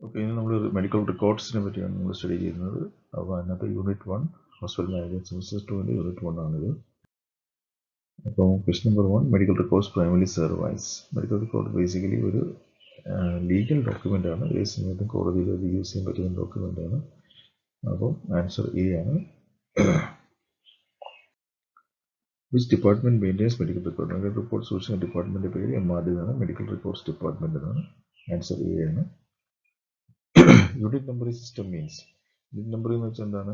Okay, ഇനി നമ്മൾ medical റെക്കോർഡ്സിനെ പറ്റിയാണ് നമ്മൾ സ്റ്റഡി ചെയ്യുന്നത്. അപ്പോൾ അതിനകത്ത് unit 1 hospital management semester 2 unit 1 ആണിത്. അപ്പോൾ question number 1, medical records primary survive. Medical record basically ഒരു ലീഗൽ ഡോക്യുമെൻ്റ് ആണ്. ഏത് സമയത്തും കോടതിയിൽ അത് യൂസ് ചെയ്യാൻ പറ്റുന്ന ഡോക്യുമെൻ്റ് ആണ്. അപ്പോൾ ആൻസർ എ ആണ്. Which department maintains medical record? Medical record സൂക്ഷിക്കുന്ന ഡിപ്പാർട്ട്മെന്റ് പേര് MRD എന്നാണ്. മെഡിക്കൽ റെക്കോർഡ്സ് ഡിപ്പാർട്ട്മെന്റ് എന്നാണ്. ആൻസർ എ ആണ്. Unit numbering system means, unit numbering എന്ന് വെച്ചാൽ എന്താണ്?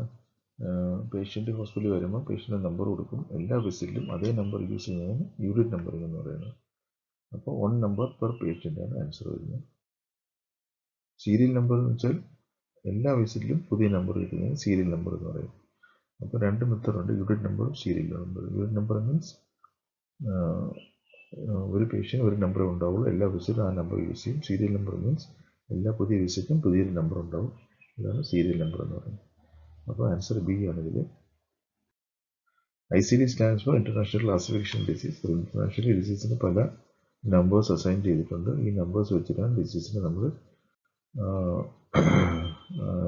പേഷ്യൻ്റ് ഹോസ്പിറ്റലിൽ വരുമ്പോൾ പേഷ്യൻ്റ് നമ്പർ കൊടുക്കും. എല്ലാ വിസിറ്റിലും അതേ നമ്പർ യൂസ് ചെയ്യുന്നതാണ് യൂണിറ്റ് നമ്പറിംഗ് എന്ന് പറയുന്നത്. അപ്പോൾ 1 നമ്പർ പെർ പേഷ്യൻ്റ് ആണ് ആൻസർ വരുന്നത്. സീരിയൽ നമ്പർ എന്ന് വെച്ചാൽ എല്ലാ വിസിറ്റിലും പുതിയ നമ്പർ കിട്ടുന്നതിന് സീരിയൽ നമ്പർ എന്ന് പറയും. അപ്പോൾ 2 മെത്തേഡുണ്ട്, യൂണിറ്റ് നമ്പറും സീരിയൽ നമ്പറും. യൂണിറ്റ് നമ്പർ മീൻസ് ഒരു പേഷ്യൻ്റ് ഒരു നമ്പർ ഉണ്ടാവുള്ളൂ, എല്ലാ വിസിറ്റും ആ നമ്പർ യൂസ് ചെയ്യും. സീരിയൽ നമ്പർ മീൻസ് എല്ലാ പുതിയ വിസിറ്റും പുതിയൊരു നമ്പർ ഉണ്ടാവും. ഇതാണ് സീരിയൽ നമ്പർ എന്ന് പറയുന്നത്. അപ്പോൾ ആൻസർ ബി ആണ് ഇതിൽ. ICD stands for international classification disease. International ഡിസീസിന് പല നമ്പേഴ്സ് അസൈൻ ചെയ്തിട്ടുണ്ട്. ഈ നമ്പേഴ്സ് വെച്ചിട്ടാണ് ഡിസീസിനെ നമ്മൾ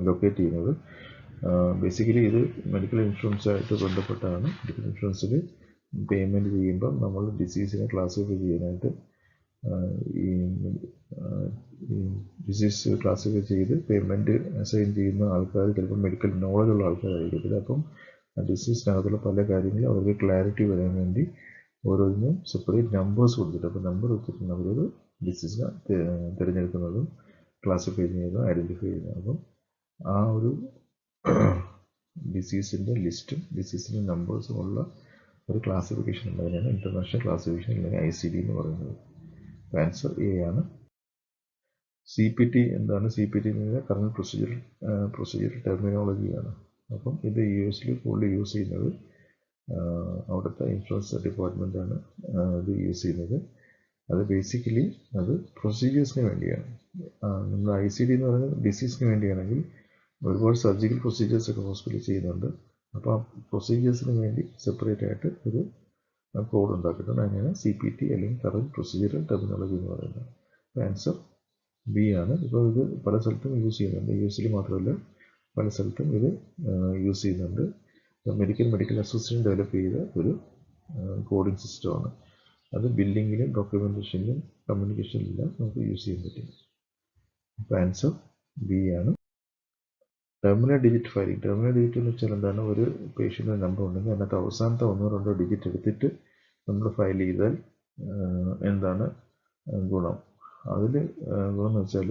ലൊക്കേറ്റ് ചെയ്യുന്നത്. ബേസിക്കലി ഇത് മെഡിക്കൽ ഇൻഷുറൻസ് ആയിട്ട് ബന്ധപ്പെട്ടാണ്. മെഡിക്കൽ ഇൻഷുറൻസിൽ പേയ്മെൻറ്റ് ചെയ്യുമ്പം നമ്മൾ ഡിസീസിനെ ക്ലാസിഫൈ ചെയ്യാനായിട്ട് ഈ ഡിസീസ് ക്ലാസിഫൈ ചെയ്ത് പേയ്മെൻറ്റ് അസൈൻ ചെയ്യുന്ന ആൾക്കാർ ചിലപ്പോൾ മെഡിക്കൽ നോളജുള്ള ആൾക്കാരായിരിക്കത്തില്ല. അപ്പം ആ ഡിസീസിനകത്തുള്ള പല കാര്യങ്ങളും അവർക്ക് ക്ലാരിറ്റി വരാൻ വേണ്ടി ഓരോന്നിനും സെപ്പറേറ്റ് നമ്പേഴ്സ് കൊടുത്തിട്ട്, അപ്പോൾ നമ്പർ വെച്ചിട്ടാണ് അവരൊരു ഡിസീസിനെ തിരഞ്ഞെടുക്കുന്നതും ക്ലാസിഫൈ ചെയ്യുന്നതും ഐഡൻറ്റിഫൈ ചെയ്യുന്നത്. അപ്പം ആ ഒരു ഡിസീസിൻ്റെ ലിസ്റ്റും ഡിസീസിൻ്റെ നമ്പേഴ്സും ഉള്ള ഒരു ക്ലാസിഫിക്കേഷൻ ഉണ്ട്. അതിനാണ് ഇന്റർനാഷണൽ ക്ലാസിഫിക്കേഷൻ അല്ലെങ്കിൽ ICD എന്ന് പറയുന്നത്. ആൻസർ എ ആണ്. CPT എന്താണ്? CPT എന്ന് പറഞ്ഞാൽ കറണ്ട് പ്രൊസീജിയർ ടെർമിനോളജിയാണ്. അപ്പം ഇത് US കൂടുതൽ യൂസ് ചെയ്യുന്നത് അവിടുത്തെ ഇൻഷുറൻസ് ഡിപ്പാർട്ട്മെൻറ്റാണ് ഇത് യൂസ് ചെയ്യുന്നത്. അത് ബേസിക്കലി അത് പ്രൊസീജിയേഴ്സിന് വേണ്ടിയാണ്. നമ്മൾ ICD എന്ന് പറയുന്നത് ഡിസീസിന് വേണ്ടിയാണെങ്കിൽ ഒരുപാട് സർജിക്കൽ പ്രൊസീജിയേഴ്സ് ഒക്കെ ഹോസ്പിറ്റലിൽ ചെയ്യുന്നുണ്ട്. അപ്പോൾ ആ പ്രൊസീജിയേഴ്സിന് വേണ്ടി സെപ്പറേറ്റ് ആയിട്ട് ഒരു കോഡ് ഉണ്ടാക്കിയിട്ടുണ്ട്. അതിനാണ് CPT അല്ലെങ്കിൽ കറണ്ട് പ്രൊസീജിയറൽ ടെർമിനോളജി എന്ന് പറയുന്നത്. ആൻസർ ബി ആണ്. ഇപ്പോൾ ഇത് പല സ്ഥലത്തും യൂസ് ചെയ്യുന്നുണ്ട്. US മാത്രമല്ല പല സ്ഥലത്തും ഇത് യൂസ് ചെയ്യുന്നുണ്ട്. മെഡിക്കൽ അസോസിയേഷൻ ഡെവലപ്പ് ചെയ്ത ഒരു കോഡിംഗ് സിസ്റ്റമാണ്. അത് ബില്ലിങ്ങിലും ഡോക്യുമെൻറ്റേഷനിലും കമ്മ്യൂണിക്കേഷനിലെല്ലാം നമുക്ക് യൂസ് ചെയ്യാൻ പറ്റും. അപ്പോൾ ആൻസർ ബി ആണ്. Terminal digit filing. Terminal digit എന്ന് വെച്ചാൽ എന്താണ്? ഒരു പേഷ്യൻ്റ് നമ്പർ ഉണ്ടെങ്കിൽ അതിനകത്ത് അവസാനത്തെ 1-2 ഡിജിറ്റ് എടുത്തിട്ട് നമ്മൾ ഫയൽ ചെയ്താൽ എന്താണ് ഗുണം? അതിൽ ഗുണം എന്ന് വെച്ചാൽ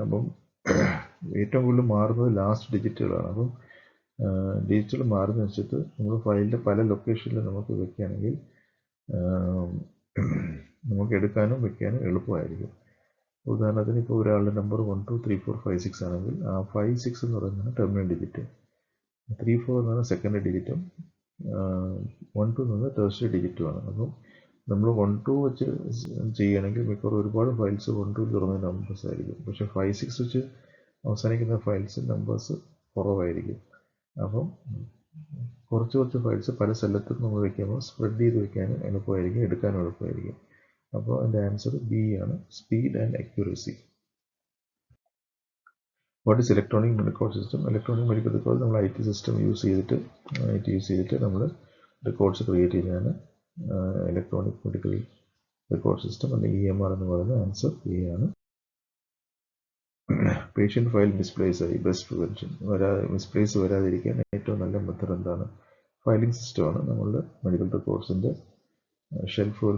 അപ്പം ഏറ്റവും കൂടുതൽ മാറുന്നത് ലാസ്റ്റ് ഡിജിറ്റുകളാണ്. അപ്പം ഡിജിറ്റുകൾ മാറുന്ന വെച്ചിട്ട് നമ്മൾ ഫയലിൻ്റെ പല ലൊക്കേഷനിൽ നമുക്ക് വെക്കുകയാണെങ്കിൽ നമുക്ക് എടുക്കാനും വെക്കാനും എളുപ്പമായിരിക്കും. ഉദാഹരണത്തിന് ഇപ്പോൾ ഒരാളുടെ നമ്പർ 1 2 3 4 5 6 ആണെങ്കിൽ ആ 5 6 എന്ന് പറയുന്നതാണ് ടെർമിനൽ ഡിജിറ്റ്. 3 4 എന്ന് പറയുന്നത് സെക്കൻഡ് ഡിജിറ്റും 1 2 എന്ന് പറയുന്നത് ടേഴ്സറി ഡിജിറ്റുമാണ്. അപ്പം നമ്മൾ 1 2 വെച്ച് ചെയ്യുകയാണെങ്കിൽ മിക്കവാറും ഒരുപാട് ഫയൽസ് 1 2 തുറന്ന നമ്പേഴ്സ് ആയിരിക്കും. പക്ഷേ 5 6 വെച്ച് അവസാനിക്കുന്ന ഫയൽസ് നമ്പേഴ്സ് കുറവായിരിക്കും. അപ്പം കുറച്ച് ഫയൽസ് പല സ്ഥലത്തും നമ്മൾ വയ്ക്കുമ്പോൾ സ്പ്രെഡ് ചെയ്ത് വയ്ക്കാനും എളുപ്പമായിരിക്കും, എടുക്കാനും എളുപ്പമായിരിക്കും. അപ്പോൾ അതിൻ്റെ ആൻസർ ബി ആണ്, speed and accuracy. What is electronic record system? Electronic medical record നമ്മൾ IT സിസ്റ്റം യൂസ് ചെയ്തിട്ട് നമ്മൾ റെക്കോർഡ്സ് ക്രിയേറ്റ് ചെയ്യുന്നതാണ് ഇലക്ട്രോണിക് മെഡിക്കൽ റെക്കോർഡ് സിസ്റ്റം അല്ലെങ്കിൽ EMR എന്ന് പറയുന്നത്. ആൻസർ എ ആണ്. പേഷ്യൻ്റ് ഫയൽ മിസ്പ്ലേസ് ആയി, ബെസ്റ്റ് പ്രിവെൻഷൻ മിസ്പ്ലേസ് വരാതിരിക്കാൻ ഏറ്റവും നല്ല മെത്തഡ് എന്താണ്? ഫയലിംഗ് സിസ്റ്റമാണ്. നമ്മളുടെ മെഡിക്കൽ റെക്കോർഡ്സിൻ്റെ ഷെൽഫുകൾ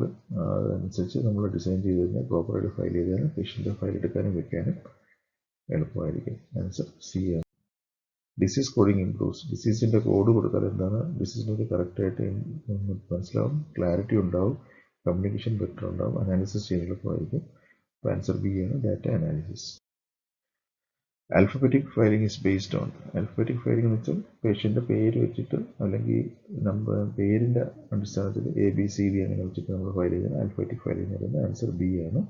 അതനുസരിച്ച് നമ്മൾ ഡിസൈൻ ചെയ്ത് കഴിഞ്ഞാൽ പ്രോപ്പറായിട്ട് ഫയൽ ചെയ്താൽ പേഷ്യൻ്റെ ഫയൽ എടുക്കാനും വെക്കാനും എളുപ്പമായിരിക്കും. ആൻസർ സി ആണ്. Disease coding improves. ഡിസീസിൻ്റെ കോഡ് കൊടുത്താൽ എന്താണ്? ഡിസീസിനൊക്കെ കറക്റ്റായിട്ട് മനസ്സിലാവും, ക്ലാരിറ്റി ഉണ്ടാവും, കമ്മ്യൂണിക്കേഷൻ ബെറ്റർ ഉണ്ടാവും, അനാലിസിസ് ചെയ്യാൻ എളുപ്പമായിരിക്കും. അപ്പോൾ ആൻസർ ബി ആണ്, data analysis. Alphabetic filing is based on. Alphabetic filing എന്ന് വെച്ചാൽ പേഷ്യൻ്റെ പേര് വെച്ചിട്ട് അല്ലെങ്കിൽ പേരിൻ്റെ അടിസ്ഥാനത്തിൽ ABCD അങ്ങനെ വെച്ചിട്ട് നമ്മൾ ഫയൽ ചെയ്താൽ ആൽഫബറ്റിക് ഫയലിംഗ് എന്ന് പറയുന്നത്. ആൻസർ ബി ആണ്.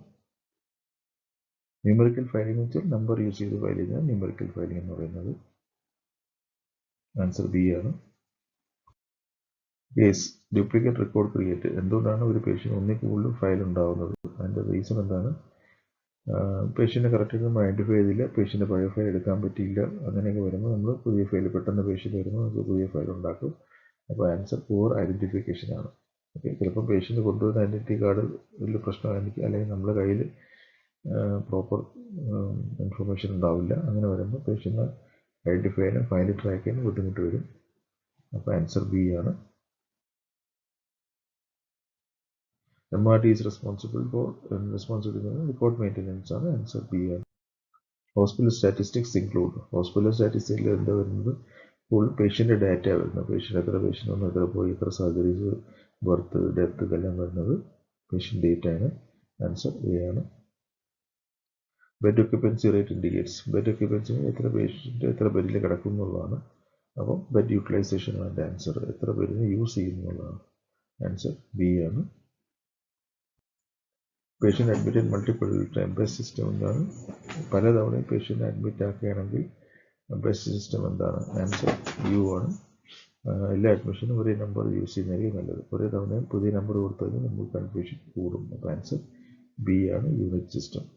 ന്യൂമറിക്കൽ ഫയലിംഗ് എന്ന് വെച്ചാൽ നമ്പർ യൂസ് ചെയ്ത് ഫയൽ ചെയ്താൽ ന്യൂമറിക്കൽ ഫയലിംഗ് എന്ന് പറയുന്നത്. ആൻസർ ബി ആണ്. Case duplicate record create. എന്തുകൊണ്ടാണ് ഒരു പേഷ്യൻ്റ് ഒന്നിൽ കൂടുതൽ ഫയൽ ഉണ്ടാവുന്നത്? അതിൻ്റെ റീസൺ എന്താണ്? പേഷ്യൻറ്റിനെ കറക്റ്റായിട്ട് നമ്മൾ ഐഡൻറ്റിഫൈ ചെയ്തില്ല, പേഷ്യൻ്റെ പഴയ ഫയൽ എടുക്കാൻ പറ്റിയില്ല, അങ്ങനെയൊക്കെ വരുമ്പോൾ നമ്മൾ പുതിയ ഫയൽ പെട്ടെന്ന് പേഷ്യൻ്റ് വരുമ്പോൾ നമുക്ക് പുതിയ ഫയൽ ഉണ്ടാക്കും. അപ്പോൾ ആൻസർ പൂർ ഐഡൻറ്റിഫിക്കേഷൻ ആണ്. ഓക്കെ, ചിലപ്പോൾ പേഷ്യൻ്റ് കൊണ്ടുവരുന്ന ഐഡൻറ്റിറ്റി കാർഡ് വലിയ പ്രശ്നമായിരിക്കും, അല്ലെങ്കിൽ നമ്മുടെ കയ്യിൽ പ്രോപ്പർ ഇൻഫർമേഷൻ ഉണ്ടാവില്ല. അങ്ങനെ വരുമ്പോൾ പേഷ്യൻ്റ് ഐഡൻറ്റിഫൈ ചെയ്യാനും ഫയൽ ട്രാക്ക് ചെയ്യാനും ബുദ്ധിമുട്ട് വരും. അപ്പോൾ ആൻസർ ബി ആണ്. MRT is responsible for record maintenance ആണ്. ആൻസർ ബി ആണ്. Hospital statistics include. ഹോസ്പിറ്റൽ സ്റ്റാറ്റിസ്റ്റിക്സിൽ എന്താ വരുന്നത്? ഫുൾ പേഷ്യൻ്റെ ഡാറ്റ വരുന്നത്. പേഷ്യൻ്റ് എത്ര പേഷ്യൻ്റ് വന്നു, എത്ര പോയി, എത്ര സർജറീസ്, ബർത്ത്, ഡെത്ത് ഇതെല്ലാം വരുന്നത് പേഷ്യൻ്റ് ഡേറ്റ ആണ്. ആൻസർ എ ആണ്. Bed occupancy rate indicates. Bed occupancy എത്ര പേഷ്യൻ്റ് എത്ര ബെഡിൽ കിടക്കും എന്നുള്ളതാണ്. അപ്പോൾ ബെഡ് യൂട്ടിലൈസേഷൻ ആണ് ആൻസർ. എത്ര ബെഡിനെ യൂസ് ചെയ്യുന്നുള്ളതാണ്. ആൻസർ ബി ആണ്. Patient admitted multiple time. Best system എന്താണ്? പലതവണയും പേഷ്യൻ്റ് അഡ്മിറ്റ് ആക്കുകയാണെങ്കിൽ ബെസ്റ്റ് സിസ്റ്റം എന്താണ്? ആൻസർ യു ആണ്. എല്ലാ അഡ്മിഷനും ഒരേ നമ്പർ യൂസ് ചെയ്യുന്നതായിരിക്കും നല്ലത്. ഒരേ തവണയും പുതിയ നമ്പർ കൊടുത്തു കഴിഞ്ഞാൽ നമുക്ക് കൺഫ്യൂഷൻ കൂടും. അപ്പോൾ ആൻസർ ബി ആണ്, unit system.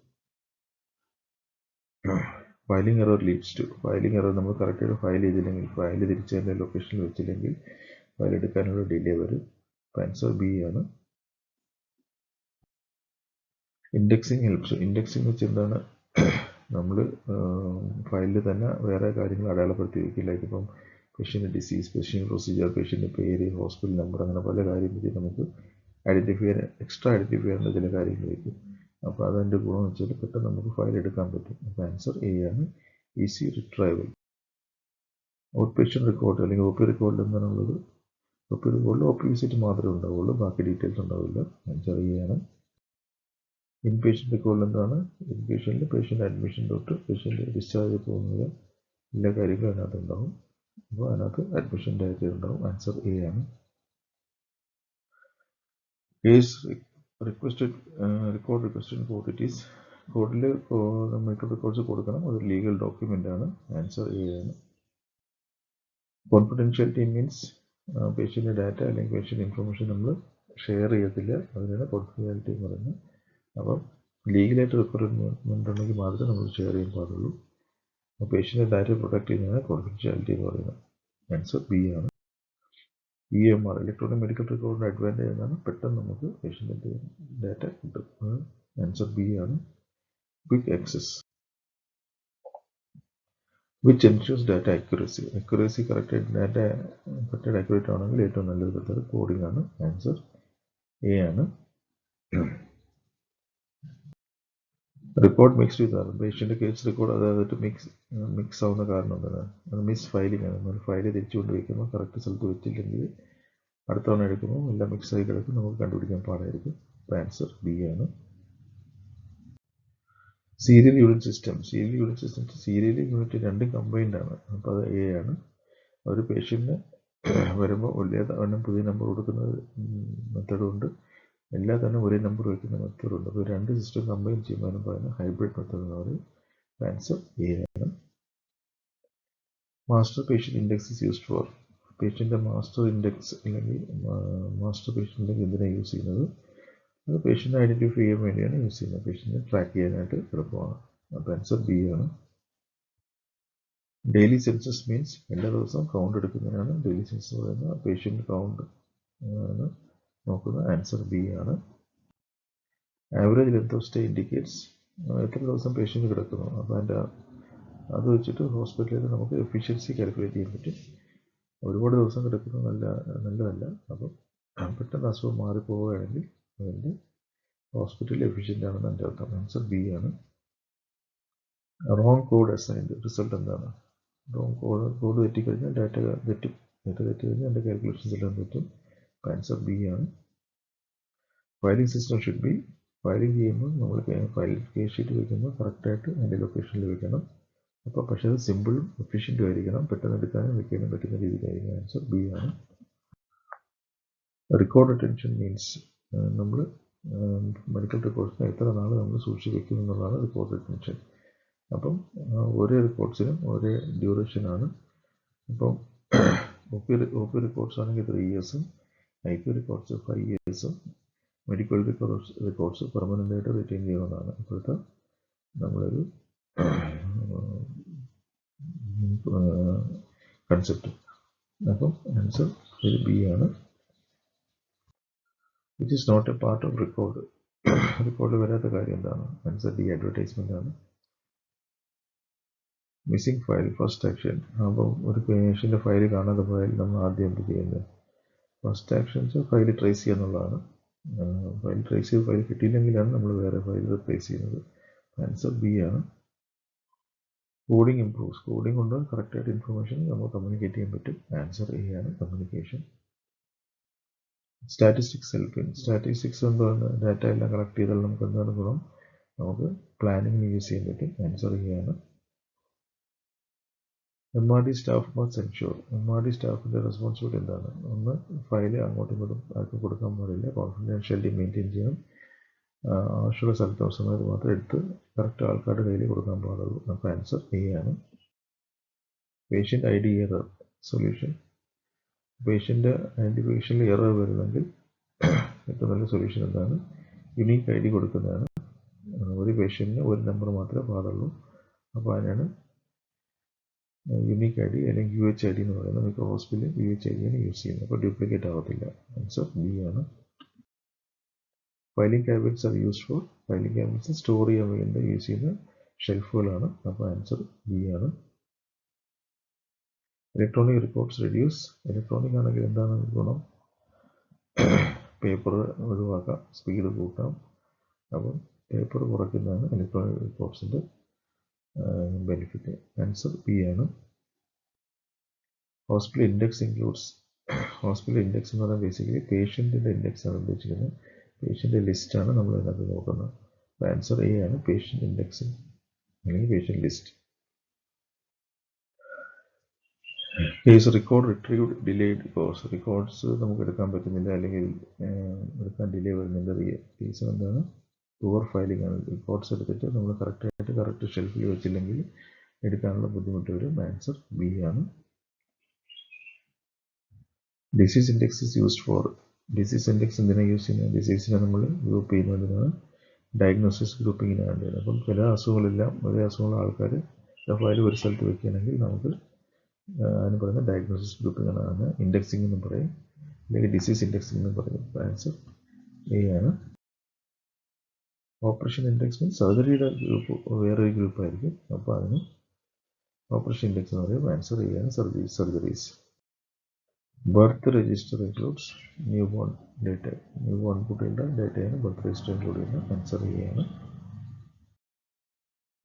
Filing error leads to. Filing error നമ്മൾ കറക്റ്റായിട്ട് ഫയൽ ചെയ്തില്ലെങ്കിൽ, ഫയൽ തിരിച്ചതിൻ്റെ ലൊക്കേഷനിൽ വെച്ചില്ലെങ്കിൽ ഫയൽ എടുക്കാനുള്ള ഡിലേ വരും. അപ്പോൾ ആൻസർ ബി ആണ്. Indexing helps. ഇൻഡെക്സിങ് വെച്ച് എന്താണ്? നമ്മൾ ഫയലിൽ തന്നെ വേറെ കാര്യങ്ങൾ അടയാളപ്പെടുത്തി വയ്ക്കില്ല. ഇതിപ്പം patient disease, patient procedure, patient പേര്, ഹോസ്പിറ്റൽ നമ്പർ, അങ്ങനെ പല കാര്യം വെച്ച് നമുക്ക് ഐഡൻറ്റിഫൈ ചെയ്യാൻ, എക്സ്ട്രാ ഐഡൻറ്റിഫൈ ചെയ്യേണ്ട ചില കാര്യങ്ങൾ വയ്ക്കും. അപ്പോൾ അതിൻ്റെ ഗുണമെന്ന് വെച്ചാൽ പെട്ടെന്ന് നമുക്ക് ഫയൽ എടുക്കാൻ പറ്റും. അപ്പോൾ ആൻസർ എ ആണ്, easy retrieval. Out patient record അല്ലെങ്കിൽ ഒ പി റെക്കോർഡിൽ എന്താണുള്ളത്? ഒ പി റെക്കോർഡിൽ ഒ പി വിസിറ്റ് മാത്രമേ ഉണ്ടാവുള്ളൂ, ബാക്കി ഡീറ്റെയിൽസ് ഉണ്ടാവില്ല. ആൻസർ എ ആണ്. ഇൻപേഷ്യൻ്റ് റെക്കോർഡിൽ എന്താണ്? ഇൻപേഷ്യൻ്റിൽ പേഷ്യൻ്റ് അഡ്മിഷൻ തൊട്ട് പേഷ്യൻ്റ് ഡിസ്ചാർജ് പോകുന്നത് എല്ലാ കാര്യങ്ങളും അതിനകത്ത് ഉണ്ടാവും. അപ്പോൾ അതിനകത്ത് അഡ്മിഷൻ ഡയറി ഉണ്ടാവും. ആൻസർ എ ആണ്. Case requested record requested quantities. കോഡിൽ മെഡിക്കൽ റെക്കോർഡ്സ് കൊടുക്കണം, അതൊരു ലീഗൽ ഡോക്യുമെൻ്റ് ആണ്. ആൻസർ എ ആണ്. കോൺഫിഡൻഷ്യാലിറ്റി മീൻസ് പേഷ്യൻ്റ് ഡാറ്റ അല്ലെങ്കിൽ പേഷ്യൻ്റ് ഇൻഫർമേഷൻ നമ്മൾ ഷെയർ ചെയ്യത്തില്ല, അതിനാണ് കോൺഫിഡൻഷ്യാലിറ്റി എന്ന് പറയുന്നത്. അപ്പം ലീഗലായിട്ട് റിക്വയർമെൻ്റ് ഉണ്ടെങ്കിൽ മാത്രമേ നമ്മൾ ഷെയർ ചെയ്യാൻ പാടുള്ളൂ. അപ്പോൾ പേഷ്യൻ്റെ ഡാറ്റ പ്രൊട്ടക്ട് ചെയ്യുന്നതാണ് കോൺഫിഡൻഷ്യാലിറ്റി എന്ന് പറയുന്നത്. ആൻസർ ബി ആണ്. EMR ഇലക്ട്രോണിക് മെഡിക്കൽ റെക്കോർഡിൻ്റെ അഡ്വാൻറ്റേജ് എന്നാണ്? പെട്ടെന്ന് നമുക്ക് പേഷ്യൻ്റെ ഡാറ്റ കിട്ടും. ആൻസർ ബി ആണ്. Quick access. Which ensures data accuracy. Accuracy കറക്റ്റായിട്ട് ഡാറ്റ കറക്റ്റായിട്ട് അക്യുറേറ്റ് ആണെങ്കിൽ ഏറ്റവും നല്ലത് പറ്റുന്നത് കോഡിംഗ് ആണ്. ആൻസർ എ ആണ്. റിപ്പോർട്ട് മിക്സ് വിത്ത് പേഷ്യൻ്റെ കേസ് റെക്കോർഡ്, അതായത് മിക്സ് ആവുന്ന കാരണം എന്താണ്? അത് മിസ് ഫയലിംഗ് ആണ്. നമ്മൾ ഫയൽ തിരിച്ചു കൊണ്ട് വയ്ക്കുമ്പോൾ കറക്റ്റ് സ്ഥലത്ത് വെച്ചില്ലെങ്കിൽ അടുത്ത തവണ എടുക്കുമ്പോൾ എല്ലാം മിക്സ് ആയി കിടക്കും, നമുക്ക് കണ്ടുപിടിക്കാൻ പാടായിരിക്കും. അപ്പോൾ ആൻസർ ബി ആണ്. Serial unit system. Serial unit system, serial unit രണ്ടും കമ്പൈൻഡ് ആണ്. അപ്പോൾ അത് എ ആണ്. ഒരു പേഷ്യൻറ്റിന് വരുമ്പോൾ എല്ലാ തവണ പുതിയ നമ്പർ കൊടുക്കുന്ന മെത്തേഡുണ്ട്, എല്ലാ തന്നെ ഒരേ നമ്പർ വയ്ക്കുന്ന മെത്തേഡുണ്ട്. അപ്പോൾ രണ്ട് സിസ്റ്റം കമ്പൈൻ ചെയ്യുമ്പോൾ പറയുന്നത് ഹൈബ്രിഡ് മെത്തേഡ് എന്ന് പറയും. ആൻസർ എ ആണ്. Master patient index is used for. പേഷ്യൻ്റെ മാസ്റ്റർ ഇൻഡെക്സ് അല്ലെങ്കിൽ മാസ്റ്റർ പേഷ്യൻ്റ് ഇൻഡെക്സ് എന്തിനാണ് യൂസ് ചെയ്യുന്നത്? അത് പേഷ്യൻ്റ് ഐഡൻറ്റിഫൈ ചെയ്യാൻ വേണ്ടിയാണ് യൂസ് ചെയ്യുന്നത്, പേഷ്യൻ്റ് ട്രാക്ക് ചെയ്യാനായിട്ട് എളുപ്പമാണ്. അപ്പോൾ ആൻസർ ബി ആണ്. ഡെയിലി സെൻസസ് മീൻസ് എല്ലാ ദിവസവും കൗണ്ട് എടുക്കുന്നതിനാണ് ഡെയിലി സെൻസസ് പറയുന്നത്. പേഷ്യൻ്റ് കൗണ്ട് ആണ് നോക്കുന്നത്. ആൻസർ ബി ആണ്. Average length of stay indicates എത്ര ദിവസം പേഷ്യൻ്റ് കിടക്കുന്നു. അപ്പോൾ അത് വെച്ചിട്ട് ഹോസ്പിറ്റലിൽ നമുക്ക് എഫിഷ്യൻസി കാൽക്കുലേറ്റ് ചെയ്യാൻ പറ്റും. ഒരുപാട് ദിവസം കിടക്കുന്നത് നല്ലതല്ല. അപ്പം പെട്ടെന്ന് അസുഖം മാറിപ്പോവുകയാണെങ്കിൽ അതിൻ്റെ ഹോസ്പിറ്റൽ എഫിഷ്യൻ്റ് ആണെന്ന് എൻ്റെ അർത്ഥം. ആൻസർ ബി ആണ്. റോങ് കോഡ് അസൈൻഡ് റിസൾട്ട് എന്താണ്? റോങ് കോഡ് തെറ്റിക്കഴിഞ്ഞാൽ ഡാറ്റ തെറ്റിക്കഴിഞ്ഞാൽ എൻ്റെ കാൽക്കുലേഷൻസ് എല്ലാം തെറ്റും. ആൻസർ ബി ആണ്. Filing system should be. Filing ചെയ്യുമ്പോൾ നമ്മൾ ഫയൽ കേസ് ഷീറ്റ് വയ്ക്കുമ്പോൾ കറക്റ്റായിട്ട് അതിൻ്റെ ലൊക്കേഷനിൽ വെക്കണം. അപ്പോൾ പക്ഷേ അത് സിമ്പിളും എഫിഷ്യൻറ്റും ആയിരിക്കണം, പെട്ടെന്ന് എടുക്കാനും വെക്കാനും പറ്റുന്ന രീതിയിലായിരിക്കും. ആൻസർ ബി ആണ്. റെക്കോർഡ് റിട്ടൻഷൻ മീൻസ് നമ്മൾ മെഡിക്കൽ റെക്കോർഡ്സിന് എത്ര നാൾ നമ്മൾ സൂക്ഷിച്ച് വെക്കും എന്നുള്ളതാണ് റെക്കോർഡ് റിട്ടൻഷൻ. അപ്പം ഓരോ റെക്കോർഡ്സിനും ഒരേ ഡ്യൂറേഷനാണ്. അപ്പം ഒ പി റെക്കോർഡ്സ് ആണെങ്കിൽ 3 ഇയേഴ്സും IP റെക്കോർഡ്സ് 5 ഇയേഴ്സും മെഡിക്കൽ റെക്കോർഡ്സ് പെർമനൻ്റായിട്ട് റിറ്റെയിൻ ചെയ്യുന്നതാണ്. ഇപ്പോഴത്തെ നമ്മളൊരു കൺസെപ്റ്റ്. അപ്പം ആൻസർ ഇത് ബി ആണ്. Which is not a part of record. Record വരാത്ത കാര്യം എന്താണ്? ആൻസർ ഡി, അഡ്വർടൈസ്മെന്റ് ആണ്. Missing file first action. അപ്പം ഒരു പേഷ്യൻ്റെ ഫയൽ കാണാതെ പോയാൽ നമ്മൾ ആദ്യം എന്ത് ചെയ്യുന്നത്? ഫസ്റ്റ് ആക്ഷൻസ് ഫയൽ ട്രേസ് ചെയ്യുക എന്നുള്ളതാണ്. ഫയൽ ട്രേസ് ചെയ്ത് ഫയൽ കിട്ടിയില്ലെങ്കിലാണ് നമ്മൾ വേറെ ഫയൽ റീപ്ലേസ് ചെയ്യുന്നത്. ആൻസർ ബി ആണ്. Coding improves. കോഡിംഗ് കൊണ്ട് കറക്റ്റായിട്ട് ഇൻഫർമേഷൻ നമുക്ക് കമ്മ്യൂണിക്കേറ്റ് ചെയ്യാൻ പറ്റും. ആൻസർ എ ആണ്, കമ്മ്യൂണിക്കേഷൻ. Statistics help. സ്റ്റാറ്റിസ്റ്റിക്സ് എന്താണ്? ഡാറ്റ എല്ലാം കളക്ട് ചെയ്താൽ നമുക്ക് എന്താണ് ഗുണം? നമുക്ക് പ്ലാനിങ്ങിന് യൂസ് ചെയ്യാൻ പറ്റും. ആൻസർ എ ആണ്. MRD staff must ensure. MRD സ്റ്റാഫിൻ്റെ റെസ്പോൺസിബിലിറ്റി എന്താണ്? ഒന്ന്, ഫയൽ അങ്ങോട്ടും ഇങ്ങോട്ടും ആർക്കും കൊടുക്കാൻ പാടില്ല. കോൺഫിഡൻഷ്യാലിറ്റി മെയിൻറ്റെയിൻ ചെയ്യണം. ആവശ്യമുള്ള സ്ഥലത്ത് സമയത്ത് മാത്രം എടുത്ത് കറക്റ്റ് ആൾക്കാരുടെ കയ്യിൽ കൊടുക്കാൻ പാടുള്ളൂ. അപ്പോൾ ആൻസർ എ ആണ്. Patient ID error solution. Patient ഐഡൻറ്റിഫിക്കേഷനിൽ എറർ വരുന്നെങ്കിൽ ഏറ്റവും നല്ല സൊല്യൂഷൻ എന്താണ്? യുണീക്ക് ID കൊടുക്കുന്നതാണ്. ഒരു പേഷ്യൻറ്റിന് ഒരു നമ്പർ മാത്രമേ പാടുള്ളൂ. അപ്പോൾ അതിനാണ് യുണീക്ക് ID അല്ലെങ്കിൽ UHID എന്ന് പറയുന്നത്. മിക്ക ഹോസ്പിറ്റലിൽ UHID ആണ് യൂസ് ചെയ്യുന്നത്. അപ്പോൾ ഡ്യൂപ്ലിക്കേറ്റ് ആവത്തില്ല. ആൻസർ ബി ആണ്. Filing cabinets are used for. Filing cabinets store ചെയ്യാൻ വേണ്ടി യൂസ് ചെയ്യുന്ന ഷെൽഫുകളാണ്. അപ്പോൾ ആൻസർ ബി ആണ്. Electronic reports reduce. ഇലക്ട്രോണിക് ആണെങ്കിൽ എന്താണ് ഗുണം? പേപ്പർ ഒഴിവാക്കാം, സ്പീഡ് കൂട്ടാം. അപ്പം പേപ്പർ കുറയ്ക്കുന്നതാണ് ഇലക്ട്രോണിക് റിപ്പോർട്ട്സിൻ്റെ ബെനിഫിറ്റ്. ആൻസർ ബി ആണ്. Hospital index includes. Hospital index എന്ന് പറഞ്ഞാൽ ബേസിക്കലി പേഷ്യൻറ്റിൻ്റെ ഇൻഡെക്സ് ആണ് ഉദ്ദേശിക്കുന്നത്. പേഷ്യൻ്റെ ലിസ്റ്റാണ് നമ്മൾ അതിനകത്ത് നോക്കുന്നത്. അപ്പോൾ ആൻസർ എ ആണ്, പേഷ്യൻ്റ് ഇൻഡെക്സ് അല്ലെങ്കിൽ patient list. Case record retrieved delayed course. Records നമുക്ക് എടുക്കാൻ പറ്റുന്നില്ല അല്ലെങ്കിൽ എടുക്കാൻ ഡിലേ വരുന്നതിൻ്റെ കേസ് എന്താണ്? പുവർ ഫയലിംഗ് ആണ്. റെക്കോർഡ്സ് എടുത്തിട്ട് നമ്മൾ കറക്റ്റ് ഷെൽഫിൽ വെച്ചില്ലെങ്കിൽ എടുക്കാനുള്ള ബുദ്ധിമുട്ട് വരും. ആൻസർ ബി ആണ്. Disease index is used four. Disease index എന്തിനാണ് യൂസ് ചെയ്യുന്നത്? ഡിസീസിനെ നമ്മൾ ഗ്രൂപ്പ് ചെയ്യുന്നതിനാണ്. ഡയഗ്നോസിസ് ഗ്രൂപ്പിങ്ങിന് വേണ്ടിയാണ്. അപ്പം ചില അസുഖങ്ങളെല്ലാം ഒരേ അസുഖമുള്ള ആൾക്കാർ ഫയൽ ഒരു സ്ഥലത്ത് വെക്കുകയാണെങ്കിൽ നമുക്ക് അതിന് പറയുന്ന ഡയഗ്നോസിസ് ഗ്രൂപ്പിംഗ് ആണ്. ഇൻഡെക്സിംഗ് എന്നും പറയും, അല്ലെങ്കിൽ ഡിസീസ് ഇൻഡെക്സിംഗ് എന്നും പറയും. ആൻസർ എ ആണ്. ഓപ്പറേഷൻ ഇൻഡെക്സ് മീൻസ് സർജറിയുടെ ഗ്രൂപ്പ് വേറൊരു ഗ്രൂപ്പായിരിക്കും. അപ്പോൾ അതിന് ഓപ്പറേഷൻ ഇൻഡെക്സ് എന്ന് പറയും. ആൻസർ എ ആണ്, surgeries. Birth register includes new born data. New born കുട്ടികളുടെ ഡേറ്റയാണ് ബർത്ത് രജിസ്റ്റർ ഇൻക്ലൂഡ് ചെയ്യുന്നത്. ആൻസർ എ ആണ്.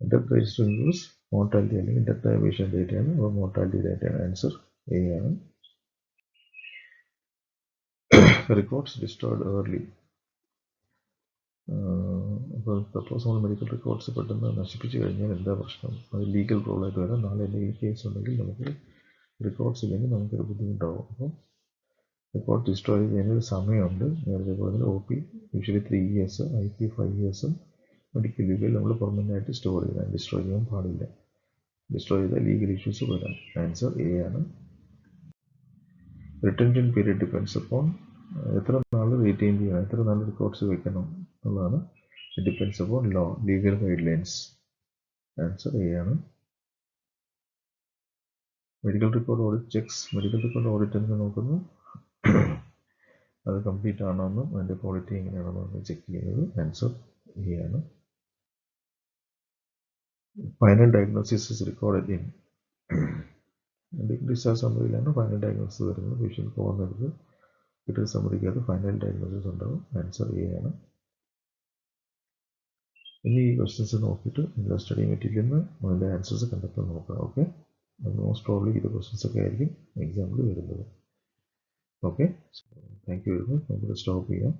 ഡെത്ത് രജിസ്റ്റർ ഇൻക്ലൂഡ്സ് മോർട്ടാലിറ്റി അല്ലെങ്കിൽ ഡെത്ത് പേഷ്യൻ്റ് ഡേറ്റയാണ്. അപ്പോൾ മോർട്ടാലിറ്റി ഡേറ്റയാണ്. ആൻസർ എ ആണ്. Records destroyed early. അപ്പോൾ സപ്പോസ് നമ്മൾ മെഡിക്കൽ റെക്കോർഡ്സ് പെട്ടെന്ന് നശിപ്പിച്ച് കഴിഞ്ഞാൽ എന്താ പ്രശ്നം? അത് ലീഗൽ പ്രോബ്ലമായിട്ട് വരാം. നാളെ എന്തെങ്കിലും കേസ് ഉണ്ടെങ്കിൽ നമുക്ക് റെക്കോർഡ്സ് ഇല്ലെങ്കിൽ നമുക്കൊരു ബുദ്ധിമുട്ടാവും. അപ്പം റെക്കോർഡ് ഡിസ്ട്രോയ് ചെയ്യുന്നൊരു സമയമുണ്ട്. നേരത്തെ പറഞ്ഞാൽ OP usually 3 years, IP 5 years, medical legal നമ്മൾ പെർമനൻ്റായിട്ട് സ്റ്റോർ ചെയ്താൽ ഡിസ്ട്രോയ് ചെയ്യാൻ പാടില്ല. ഡിസ്ട്രോയ് ചെയ്താൽ ലീഗൽ ഇഷ്യൂസ് വരാം. ആൻസർ എ ആണ്. Retention period depends upon. എത്ര നാൾ റീറ്റെയിൻ ചെയ്യണം, എത്ര നാൾ റെക്കോർഡ്സ് വെക്കണം എന്നുള്ളതാണ്. It depends upon law, legal guidelines. Answer A ആണ്. Medical record audit checks. Medical record audit എന്ന് നോക്കുന്നു അത് കംപ്ലീറ്റ് ആണോ എന്നും അതിൻ്റെ ക്വാളിറ്റി എങ്ങനെയാണെന്ന് ചെക്ക് ചെയ്യുന്നത്. ആൻസർ എ ആണ്. Final diagnosis is recorded in. Discharge സമ്മറിയിലാണ് ഫൈനൽ ഡയഗ്നോസിസ് വരുന്നത്. പേഷ്യൻ്റ് പോകുന്നത് കിട്ടിയ സമ്മറിക്കകത്ത് ഫൈനൽ ഡയഗ്നോസിസ് ഉണ്ടാവും. ആൻസർ എ ആണ്. ഇനി ഈ ക്വസ്റ്റ്യൻസ് നോക്കിയിട്ട് നിങ്ങളുടെ സ്റ്റഡി മെറ്റീരിയലിൽ നിന്ന് അതിൻ്റെ ആൻസേഴ്സ് കണ്ടെത്താൻ നോക്കുക. ഓക്കെ, മോസ്റ്റ് പ്രോബ്ലി ഇത് ക്വസ്റ്റ്യൻസ് ഒക്കെ ആയിരിക്കും എക്സാമ്പിൾ വരുന്നത്. Okay, thank you very much. നമുക്ക് സ്റ്റോപ്പ് ചെയ്യാം.